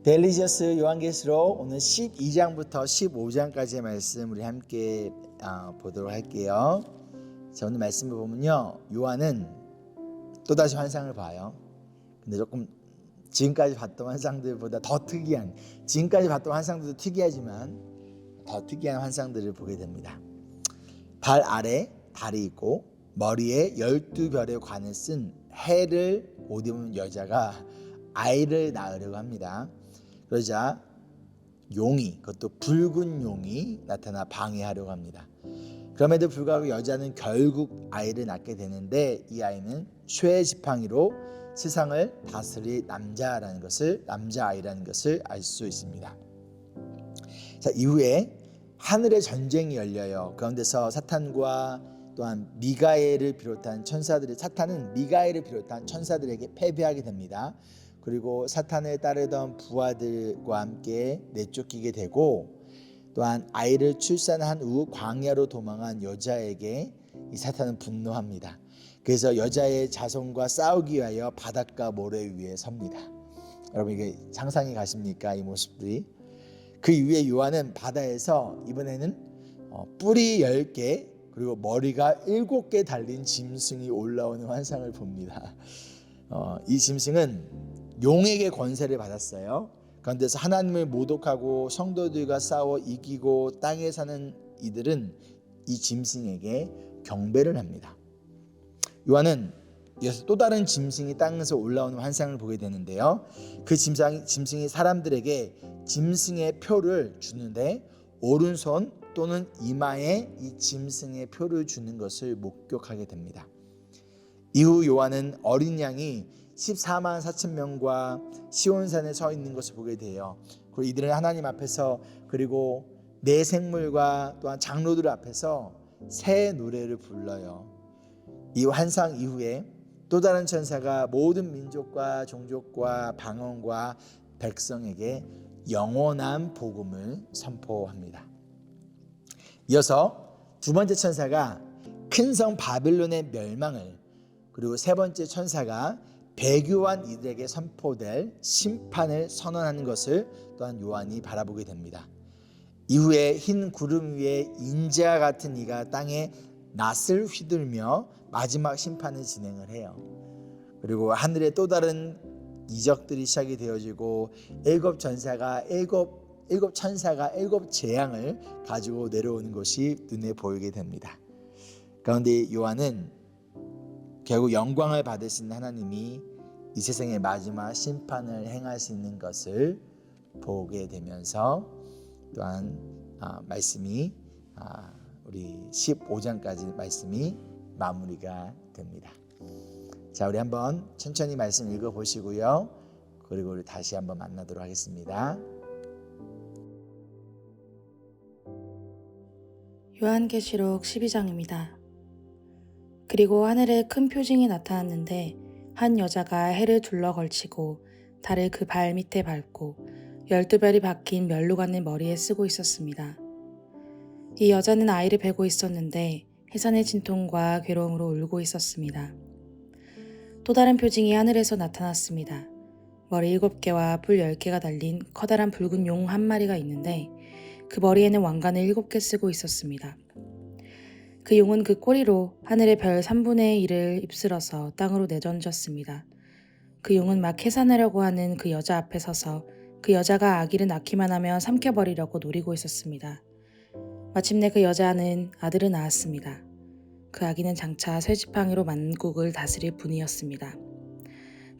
델리셔스 요한계시록 오늘 12장부터 15장까지의 말씀 우리 함께 보도록 할게요. 자, 오늘 말씀을 보면요, 요한은 또다시 환상을 봐요. 근데 조금 지금까지 봤던 환상들보다 더 특이한, 지금까지 봤던 환상들도 특이하지만 더 특이한 환상들을 보게 됩니다. 발 아래 달이 있고 머리에 12별의 관을 쓴 해를 옷 입은 여자가 아이를 낳으려고 합니다. 그러자 용이, 그것도 붉은 용이 나타나 방해하려고 합니다. 그럼에도 불구하고 여자는 결국 아이를 낳게 되는데, 이 아이는 쇠지팡이로 세상을 다스릴 남자아이라는 것을 알 수 있습니다. 자, 이후에 하늘의 전쟁이 열려요. 가운데서 사탄과 또한 미가엘을 비롯한 사탄은 미가엘을 비롯한 천사들에게 패배하게 됩니다. 그리고 사탄을 따르던 부하들과 함께 내쫓기게 되고, 또한 아이를 출산한 후 광야로 도망한 여자에게 이 사탄은 분노합니다. 그래서 여자의 자손과 싸우기 위하여 바닷가 모래 위에 섭니다. 여러분, 이게 상상이 가십니까? 이 모습들이. 그 이후에 요한은 바다에서 이번에는 뿔이 10개 그리고 머리가 7개 달린 짐승이 올라오는 환상을 봅니다. 이 짐승은 용에게 권세를 받았어요. 그런데서 하나님을 모독하고 성도들과 싸워 이기고 땅에 사는 이들은 이 짐승에게 경배를 합니다. 요한은 이어서 또 다른 짐승이 땅에서 올라오는 환상을 보게 되는데요, 그 짐승이 사람들에게 짐승의 표를 주는데 오른손 또는 이마에 이 짐승의 표를 주는 것을 목격하게 됩니다. 이후 요한은 어린 양이 14만 4천 명과 시온산에 서 있는 것을 보게 돼요. 그리고 이들은 하나님 앞에서, 그리고 내 생물과 또한 장로들 앞에서 새 노래를 불러요. 이 환상 이후에 또 다른 천사가 모든 민족과 종족과 방언과 백성에게 영원한 복음을 선포합니다. 이어서 두 번째 천사가 큰 성 바빌론의 멸망을, 그리고 세 번째 천사가 배교한 이들에게 선포될 심판을 선언하는 것을 또한 요한이 바라보게 됩니다. 이후에 흰 구름 위에 인자 같은 이가 땅에 낫을 휘둘며 마지막 심판을 진행을 해요. 그리고 하늘에 또 다른 이적들이 시작이 되어지고 일곱 천사가 일곱 재앙을 가지고 내려오는 것이 눈에 보이게 됩니다. 그런데 요한은 결국 영광을 받으신 하나님이 이 세상의 마지막 심판을 행하시는 것을 보게 되면서 또한 말씀이 우리 15장까지 말씀이 마무리가 됩니다. 자, 우리 한번 천천히 말씀 읽어보시고요, 그리고 우리 다시 한번 만나도록 하겠습니다. 요한계시록 12장입니다. 그리고 하늘에 큰 표징이 나타났는데 한 여자가 해를 둘러 걸치고 달을 그 발 밑에 밟고 12별이 박힌 면류관을 머리에 쓰고 있었습니다. 이 여자는 아이를 베고 있었는데 해산의 진통과 괴로움으로 울고 있었습니다. 또 다른 표징이 하늘에서 나타났습니다. 머리 7개와 뿔 10개가 달린 커다란 붉은 용 한 마리가 있는데 그 머리에는 왕관을 7개 쓰고 있었습니다. 그 용은 그 꼬리로 하늘의 별 3분의 1을 휩쓸어서 땅으로 내던졌습니다. 그 용은 막 해산하려고 하는 그 여자 앞에 서서 그 여자가 아기를 낳기만 하면 삼켜버리려고 노리고 있었습니다. 마침내 그 여자는 아들을 낳았습니다. 그 아기는 장차 쇠지팡이로 만국을 다스릴 분이었습니다.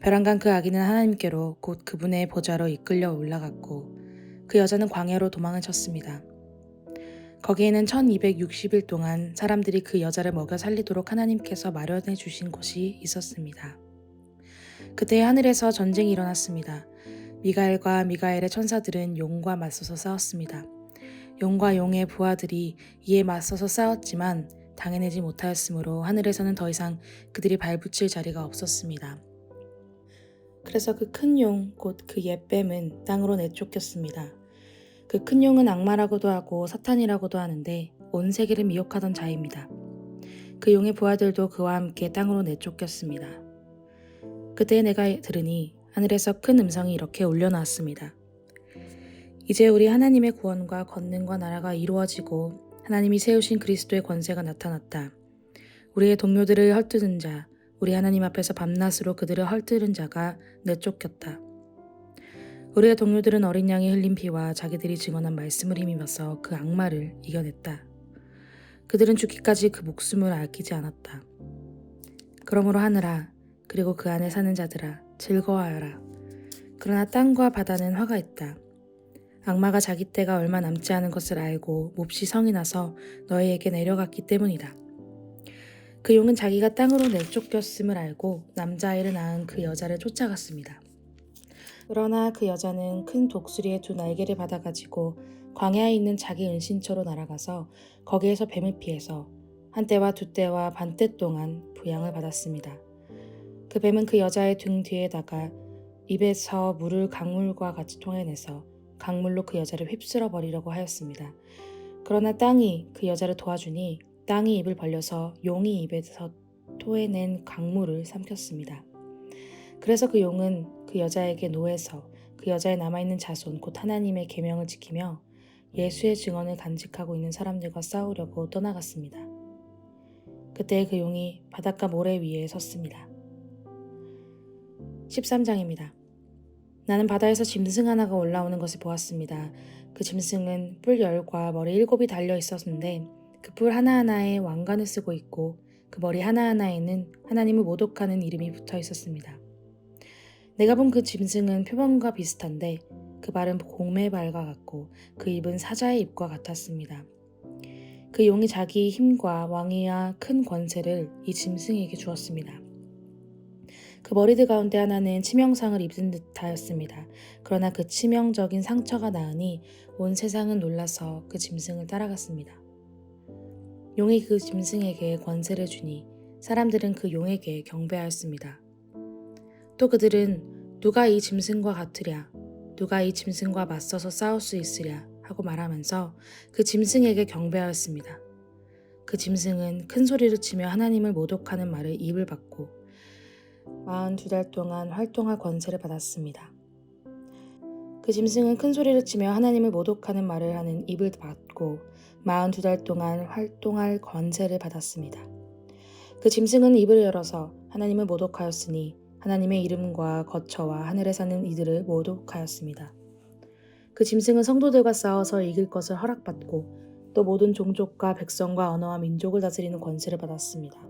벼랑간 그 아기는 하나님께로 곧 그분의 보좌로 이끌려 올라갔고 그 여자는 광야로 도망을 쳤습니다. 거기에는 1260일 동안 사람들이 그 여자를 먹여 살리도록 하나님께서 마련해 주신 곳이 있었습니다. 그때 하늘에서 전쟁이 일어났습니다. 미가엘과 미가엘의 천사들은 용과 맞서서 싸웠습니다. 용과 용의 부하들이 이에 맞서서 싸웠지만 당해내지 못하였으므로 하늘에서는 더 이상 그들이 발붙일 자리가 없었습니다. 그래서 그 큰 용, 곧 그 옛뱀은 땅으로 내쫓겼습니다. 그 큰 용은 악마라고도 하고 사탄이라고도 하는데 온 세계를 미혹하던 자입니다. 그 용의 부하들도 그와 함께 땅으로 내쫓겼습니다. 그때 내가 들으니 하늘에서 큰 음성이 이렇게 울려나왔습니다. 이제 우리 하나님의 구원과 권능과 나라가 이루어지고 하나님이 세우신 그리스도의 권세가 나타났다. 우리의 동료들을 헐뜯은 자, 우리 하나님 앞에서 밤낮으로 그들을 헐뜯은 자가 내쫓겼다. 우리의 동료들은 어린 양이 흘린 피와 자기들이 증언한 말씀을 힘입어서 그 악마를 이겨냈다. 그들은 죽기까지 그 목숨을 아끼지 않았다. 그러므로 하늘아, 그리고 그 안에 사는 자들아, 즐거워하여라. 그러나 땅과 바다는 화가 있다. 악마가 자기 때가 얼마 남지 않은 것을 알고 몹시 성이 나서 너희에게 내려갔기 때문이다. 그 용은 자기가 땅으로 내쫓겼음을 알고 남자아이를 낳은 그 여자를 쫓아갔습니다. 그러나 그 여자는 큰 독수리의 두 날개를 받아가지고 광야에 있는 자기 은신처로 날아가서 거기에서 뱀을 피해서 한 때와 두 때와 반때 동안 부양을 받았습니다. 그 뱀은 그 여자의 등 뒤에다가 입에서 물을 강물과 같이 토해내서 강물로 그 여자를 휩쓸어 버리려고 하였습니다. 그러나 땅이 그 여자를 도와주니 땅이 입을 벌려서 용이 입에서 토해낸 강물을 삼켰습니다. 그래서 그 용은 그 여자에게 노해서 그 여자의 남아있는 자손 곧 하나님의 계명을 지키며 예수의 증언을 간직하고 있는 사람들과 싸우려고 떠나갔습니다. 그때 그 용이 바닷가 모래 위에 섰습니다. 13장입니다. 나는 바다에서 짐승 하나가 올라오는 것을 보았습니다. 그 짐승은 뿔 10과 머리 7이 달려 있었는데 그 뿔 하나하나에 왕관을 쓰고 있고 그 머리 하나하나에는 하나님을 모독하는 이름이 붙어 있었습니다. 내가 본 그 짐승은 표범과 비슷한데 그 발은 공매발과 같고 그 입은 사자의 입과 같았습니다. 그 용이 자기 힘과 왕위와 큰 권세를 이 짐승에게 주었습니다. 그 머리들 가운데 하나는 치명상을 입은 듯하였습니다. 그러나 그 치명적인 상처가 나으니 온 세상은 놀라서 그 짐승을 따라갔습니다. 용이 그 짐승에게 권세를 주니 사람들은 그 용에게 경배하였습니다. 또 그들은 누가 이 짐승과 같으랴, 누가 이 짐승과 맞서서 싸울 수 있으랴 하고 말하면서 그 짐승에게 경배하였습니다. 그 짐승은 큰 소리를 치며 하나님을 모독하는 말을 입을 받고 42달 동안 활동할 권세를 받았습니다. 그 짐승은 큰 소리를 치며 하나님을 모독하는 말을 하는 입을 받고 42달 동안 활동할 권세를 받았습니다. 그 짐승은 입을 열어서 하나님을 모독하였으니 하나님의 이름과 거처와 하늘에 사는 이들을 모독하였습니다. 그 짐승은 성도들과 싸워서 이길 것을 허락받고 또 모든 종족과 백성과 언어와 민족을 다스리는 권세를 받았습니다.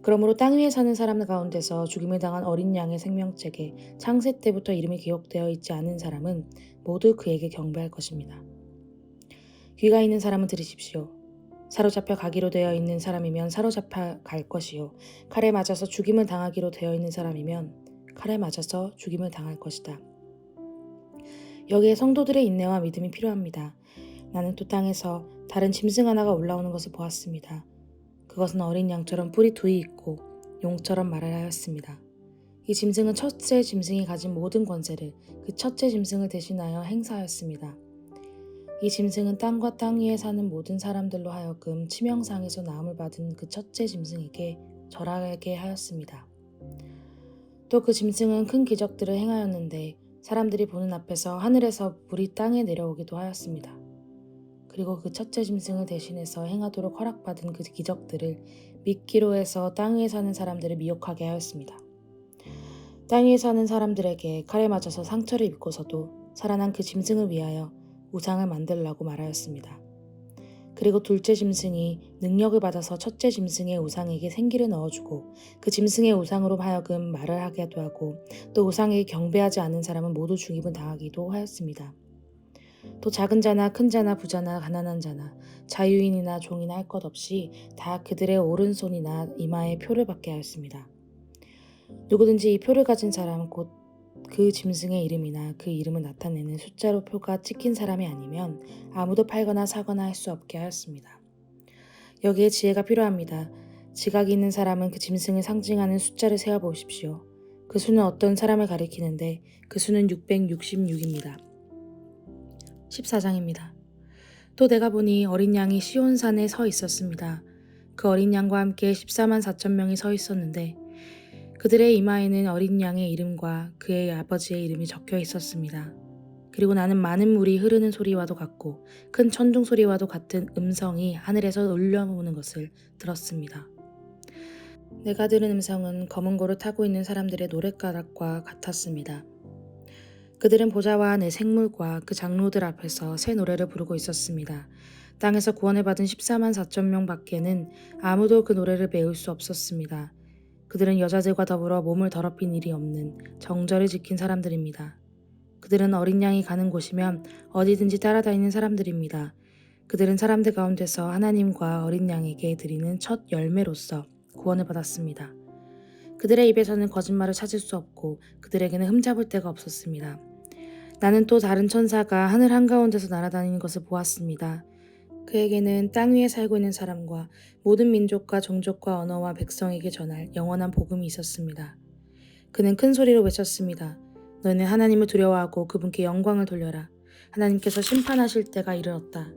그러므로 땅 위에 사는 사람 가운데서 죽임을 당한 어린 양의 생명책에 창세 때부터 이름이 기록되어 있지 않은 사람은 모두 그에게 경배할 것입니다. 귀가 있는 사람은 들으십시오. 사로잡혀 가기로 되어 있는 사람이면 사로잡혀 갈 것이요. 칼에 맞아서 죽임을 당하기로 되어 있는 사람이면 칼에 맞아서 죽임을 당할 것이다. 여기에 성도들의 인내와 믿음이 필요합니다. 나는 또 땅에서 다른 짐승 하나가 올라오는 것을 보았습니다. 그것은 어린 양처럼 뿔이 두이 있고 용처럼 말을 하였습니다. 이 짐승은 첫째 짐승이 가진 모든 권세를 그 첫째 짐승을 대신하여 행사하였습니다. 이 짐승은 땅과 땅 위에 사는 모든 사람들로 하여금 치명상에서 나음을 받은 그 첫째 짐승에게 절하게 하였습니다. 또 그 짐승은 큰 기적들을 행하였는데 사람들이 보는 앞에서 하늘에서 불이 땅에 내려오기도 하였습니다. 그리고 그 첫째 짐승을 대신해서 행하도록 허락받은 그 기적들을 믿기로 해서 땅 위에 사는 사람들을 미혹하게 하였습니다. 땅 위에 사는 사람들에게 칼에 맞아서 상처를 입고서도 살아난 그 짐승을 위하여 우상을 만들라고 말하였습니다. 그리고 둘째 짐승이 능력을 받아서 첫째 짐승의 우상에게 생기를 넣어주고 그 짐승의 우상으로 하여금 말을 하게도 하고 또 우상에게 경배하지 않는 사람은 모두 죽임을 당하기도 하였습니다. 또 작은 자나 큰 자나 부자나 가난한 자나 자유인이나 종이나 할 것 없이 다 그들의 오른손이나 이마에 표를 받게 하였습니다. 누구든지 이 표를 가진 사람 곧 그 짐승의 이름이나 그 이름을 나타내는 숫자로 표가 찍힌 사람이 아니면 아무도 팔거나 사거나 할 수 없게 하였습니다. 여기에 지혜가 필요합니다. 지각이 있는 사람은 그 짐승을 상징하는 숫자를 세어보십시오. 그 수는 어떤 사람을 가리키는데 그 수는 666입니다. 14장입니다. 또 내가 보니 어린 양이 시온산에 서 있었습니다. 그 어린 양과 함께 14만 4천 명이 서 있었는데 그들의 이마에는 어린 양의 이름과 그의 아버지의 이름이 적혀 있었습니다. 그리고 나는 많은 물이 흐르는 소리와도 같고 큰 천둥 소리와도 같은 음성이 하늘에서 울려오는 것을 들었습니다. 내가 들은 음성은 검은 고를 타고 있는 사람들의 노랫가락과 같았습니다. 그들은 보좌와 내 생물과 그 장로들 앞에서 새 노래를 부르고 있었습니다. 땅에서 구원을 받은 14만 4천 명 밖에는 아무도 그 노래를 배울 수 없었습니다. 그들은 여자들과 더불어 몸을 더럽힌 일이 없는 정절을 지킨 사람들입니다. 그들은 어린 양이 가는 곳이면 어디든지 따라다니는 사람들입니다. 그들은 사람들 가운데서 하나님과 어린 양에게 드리는 첫 열매로서 구원을 받았습니다. 그들의 입에서는 거짓말을 찾을 수 없고 그들에게는 흠잡을 데가 없었습니다. 나는 또 다른 천사가 하늘 한가운데서 날아다니는 것을 보았습니다. 그에게는 땅 위에 살고 있는 사람과 모든 민족과 종족과 언어와 백성에게 전할 영원한 복음이 있었습니다. 그는 큰 소리로 외쳤습니다. 너희는 하나님을 두려워하고 그분께 영광을 돌려라. 하나님께서 심판하실 때가 이르렀다.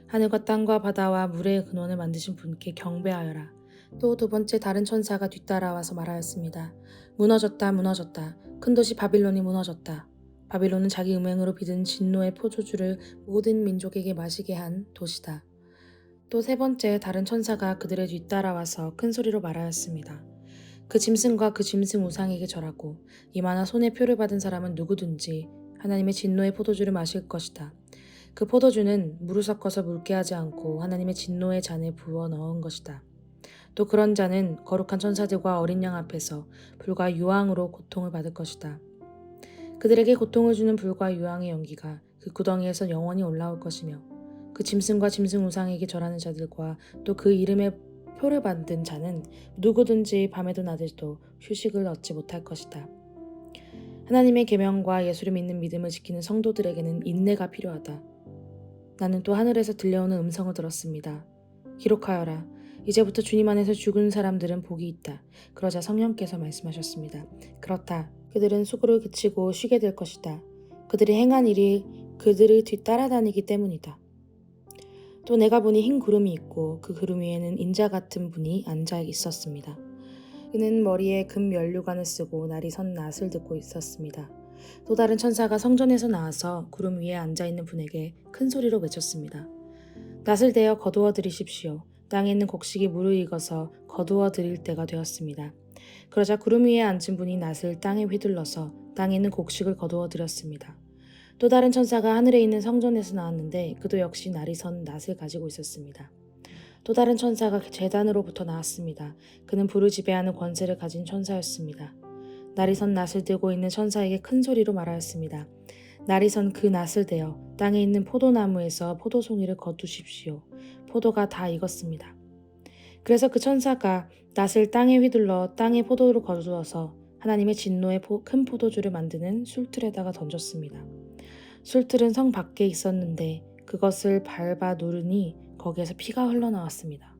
하늘과 땅과 바다와 물의 근원을 만드신 분께 경배하여라. 또 두 번째 다른 천사가 뒤따라와서 말하였습니다. 무너졌다, 무너졌다. 큰 도시 바빌론이 무너졌다. 바빌론은 자기 음행으로 빚은 진노의 포도주를 모든 민족에게 마시게 한 도시다. 또 세 번째 다른 천사가 그들의 뒤따라와서 큰 소리로 말하였습니다. 그 짐승과 그 짐승 우상에게 절하고 이마나 손에 표를 받은 사람은 누구든지 하나님의 진노의 포도주를 마실 것이다. 그 포도주는 물을 섞어서 묽게 하지 않고 하나님의 진노의 잔에 부어 넣은 것이다. 또 그런 자는 거룩한 천사들과 어린 양 앞에서 불과 유황으로 고통을 받을 것이다. 그들에게 고통을 주는 불과 유황의 연기가 그 구덩이에서 영원히 올라올 것이며 그 짐승과 짐승 우상에게 절하는 자들과 또 그 이름의 표를 받은 자는 누구든지 밤에도 낮에도 휴식을 얻지 못할 것이다. 하나님의 계명과 예수를 믿는 믿음을 지키는 성도들에게는 인내가 필요하다. 나는 또 하늘에서 들려오는 음성을 들었습니다. 기록하여라. 이제부터 주님 안에서 죽은 사람들은 복이 있다. 그러자 성령께서 말씀하셨습니다. 그렇다. 그들은 수고를 그치고 쉬게 될 것이다. 그들이 행한 일이 그들을 뒤따라다니기 때문이다. 또 내가 보니 흰 구름이 있고 그 구름 위에는 인자 같은 분이 앉아 있었습니다. 그는 머리에 금 면류관을 쓰고 날이 선 낫을 듣고 있었습니다. 또 다른 천사가 성전에서 나와서 구름 위에 앉아 있는 분에게 큰 소리로 외쳤습니다. 낫을 대어 거두어 들이십시오. 땅에 있는 곡식이 무르익어서 거두어 들일 때가 되었습니다. 그러자 구름 위에 앉은 분이 낫을 땅에 휘둘러서 땅에 있는 곡식을 거두어 들였습니다. 또 다른 천사가 하늘에 있는 성전에서 나왔는데 그도 역시 날이 선 낫을 가지고 있었습니다. 또 다른 천사가 제단으로부터 나왔습니다. 그는 불을 지배하는 권세를 가진 천사였습니다. 날이 선 낫을 들고 있는 천사에게 큰 소리로 말하였습니다. 날이 선 그 낫을 대어 땅에 있는 포도나무에서 포도송이를 거두십시오. 포도가 다 익었습니다. 그래서 그 천사가 낫을 땅에 휘둘러 땅에 포도를 거두어서 하나님의 진노의 큰 포도주를 만드는 술틀에다가 던졌습니다. 술틀은 성 밖에 있었는데 그것을 밟아 누르니 거기에서 피가 흘러나왔습니다.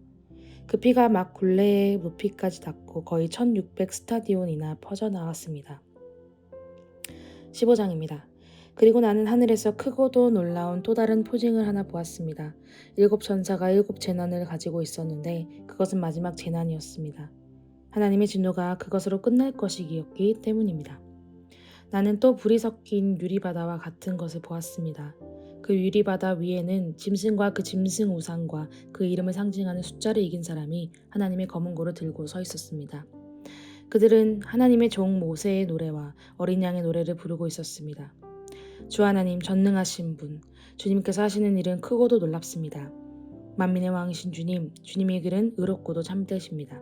그 피가 막 굴레의 높이까지 닿고 거의 1600 스타디온이나 퍼져나왔습니다. 15장입니다. 그리고 나는 하늘에서 크고도 놀라운 또 다른 표징을 하나 보았습니다. 7 천사가 7 재난을 가지고 있었는데 그것은 마지막 재난이었습니다. 하나님의 진노가 그것으로 끝날 것이었기 때문입니다. 나는 또 불이 섞인 유리바다와 같은 것을 보았습니다. 그 유리바다 위에는 짐승과 그 짐승 우상과 그 이름을 상징하는 숫자를 이긴 사람이 하나님의 검은 고를 들고 서 있었습니다. 그들은 하나님의 종 모세의 노래와 어린 양의 노래를 부르고 있었습니다. 주 하나님 전능하신 분, 주님께서 하시는 일은 크고도 놀랍습니다. 만민의 왕이신 주님, 주님의 길은 의롭고도 참되십니다.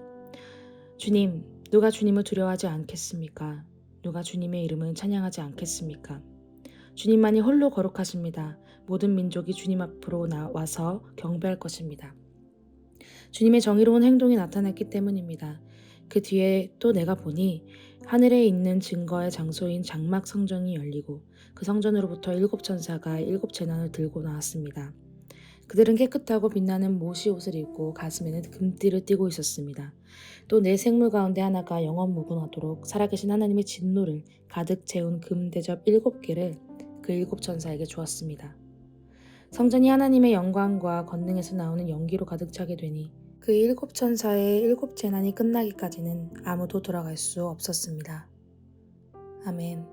주님, 누가 주님을 두려워하지 않겠습니까? 누가 주님의 이름을 찬양하지 않겠습니까? 주님만이 홀로 거룩하십니다. 모든 민족이 주님 앞으로 나와서 경배할 것입니다. 주님의 정의로운 행동이 나타났기 때문입니다. 그 뒤에 또 내가 보니 하늘에 있는 증거의 장소인 장막 성전이 열리고 그 성전으로부터 7 천사가 7 재난을 들고 나왔습니다. 그들은 깨끗하고 빛나는 모시 옷을 입고 가슴에는 금띠를 띠고 있었습니다. 또 네 생물 가운데 하나가 영원 무궁하도록 살아계신 하나님의 진노를 가득 채운 금 대접 7개를 그 7 천사에게 주었습니다. 성전이 하나님의 영광과 권능에서 나오는 연기로 가득 차게 되니 그 7 천사의 7 재난이 끝나기까지는 아무도 돌아갈 수 없었습니다. 아멘.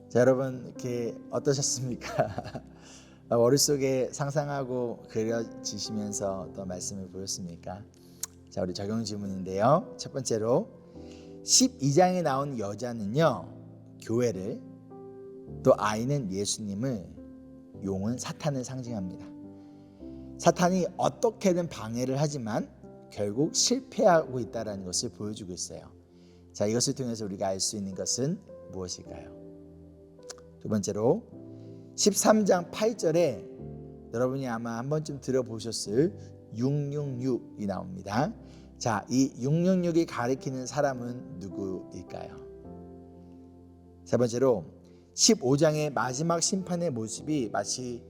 자, 여러분 이렇게 어떠셨습니까? 머릿속에 상상하고 그려지시면서 또 말씀을 보였습니까? 자, 우리 적용 질문인데요. 첫 번째로 12장에 나온 여자는요, 교회를, 또 아이는 예수님을, 용은 사탄을 상징합니다. 사탄이 어떻게든 방해를 하지만 결국 실패하고 있다는 것을 보여주고 있어요. 자, 이것을 통해서 우리가 알 수 있는 것은 무엇일까요? 두 번째로 13장 8절에 여러분이 아마 한 번쯤 들어보셨을 666이 나옵니다. 자, 이 666이 가리키는 사람은 누구일까요? 세 번째로 15장의 마지막 심판의 모습이 마치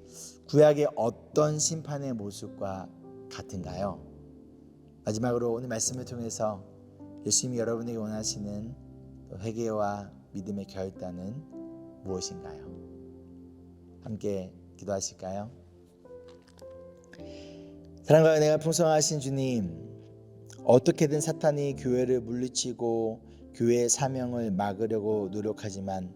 구약의 어떤 심판의 모습과 같은가요? 마지막으로 오늘 말씀을 통해서 예수님이 여러분에게 원하시는 회개와 믿음의 결단은 무엇인가요? 함께 기도하실까요? 사랑과 은혜가 풍성하신 주님, 어떻게든 사탄이 교회를 물리치고 교회의 사명을 막으려고 노력하지만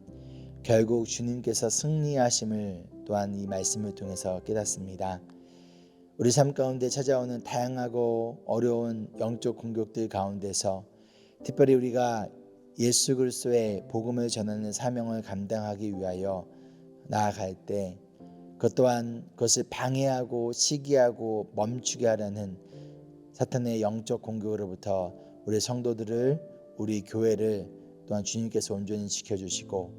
결국 주님께서 승리하심을 또한 이 말씀을 통해서 깨닫습니다. 우리 삶 가운데 찾아오는 다양하고 어려운 영적 공격들 가운데서 특별히 우리가 예수 그리스도의 복음을 전하는 사명을 감당하기 위하여 나아갈 때 그것 또한 그것을 방해하고 시기하고 멈추게 하려는 사탄의 영적 공격으로부터 우리 성도들을, 우리 교회를 또한 주님께서 온전히 지켜주시고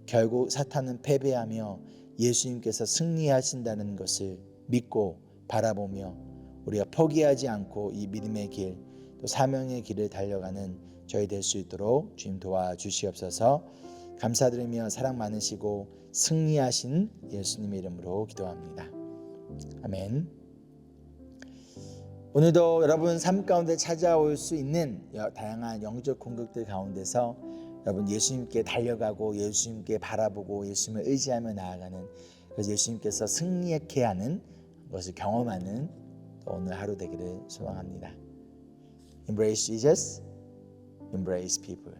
결국 사탄은 패배하며 예수님께서 승리하신다는 것을 믿고 바라보며 우리가 포기하지 않고 이 믿음의 길, 또 사명의 길을 달려가는 저희 될 수 있도록 주님 도와주시옵소서. 감사드리며 사랑 많으시고 승리하신 예수님의 이름으로 기도합니다. 아멘. 오늘도 여러분 삶 가운데 찾아올 수 있는 다양한 영적 공격들 가운데서 여러분 예수님께 달려가고 예수님께 바라보고 예수님을 의지하며 나아가는, 그래서 예수님께서 승리케 하는 것을 경험하는 오늘 하루 되기를 소망합니다. Embrace Jesus, embrace people.